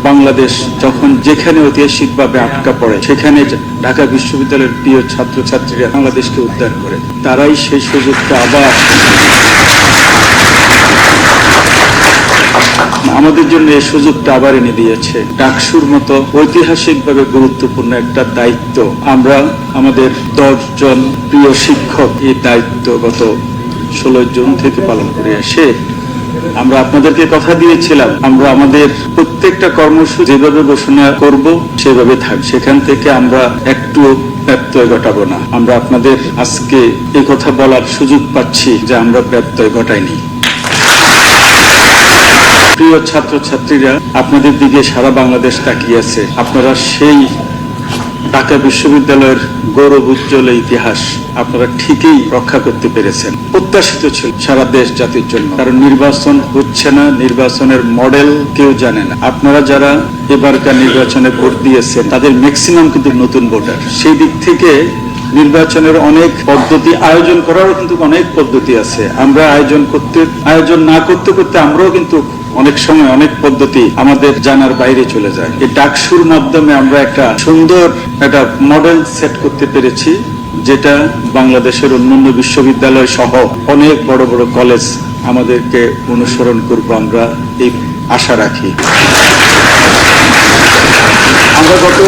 বাংলাদেশ যখন যেখানে ঐতিহাসিকভাবে আটকা পড়ে সেখানে ঢাকা বিশ্ববিদ্যালয়ের প্রিয় ছাত্রছাত্রীরা বাংলাদেশকে উদ্ধার করে, তারাই সেই সুযোগটা আবার আমাদের জন্য এই সুযোগটা আবার এনে দিয়েছে। ডাকসুর মতো ঐতিহাসিকভাবে গুরুত্বপূর্ণ একটা দায়িত্ব আমরা আমাদের 10 জন প্রিয় শিক্ষক এই দায়িত্ব গত 16 জুন থেকে পালন করে আসে। আমরা আপনাদেরকে কথা দিয়েছিলাম আমরা আমাদের প্রত্যেকটা কর্মসূচি যেভাবে ঘোষণা করব সেভাবে থাক, সেখান থেকে আমরা একটু ব্যত্যয় ঘটাবো না। আমরা আপনাদের আজকে এই কথা বলার সুযোগ পাচ্ছি যে আমরা ব্যত্যয় ঘটাইনি। প্রিয় ছাত্রছাত্রীরা, আপনাদের দিকে সারা বাংলাদেশ তাকিয়ে আছে। আপনারা সেই ঢাকা বিশ্ববিদ্যালয়ের গৌরব উজ্জ্বল ইতিহাস আপনারা ঠিকই রক্ষা করতে পেরেছেন। প্রত্যাশিত ছিল সারা দেশ জাতির জন্য, কারণ নির্বাচন হচ্ছে না, নির্বাচনের মডেল কেউ জানে না। আপনারা যারা এবারকার নির্বাচনে ভোট দিয়েছেন তাদের ম্যাক্সিমাম কিন্তু নতুন ভোটার। সেই দিক থেকে নির্বাচনের অনেক পদ্ধতি আয়োজন করারও কিন্তু অনেক পদ্ধতি আছে। আমরা আয়োজন না করতে করতে আমরাও কিন্তু অনেক সময় অনেক পদ্ধতি আমাদের জানার বাইরে চলে যায়। এই ডাকসুর মাধ্যমে আমরা একটা সুন্দর একটা মডেল সেট করতে পেরেছি, যেটা বাংলাদেশের অন্যান্য বিশ্ববিদ্যালয় সহ অনেক বড় বড় কলেজ আমাদেরকে অনুসরণ করবো, আমরা এই আশা রাখি। আমরা গত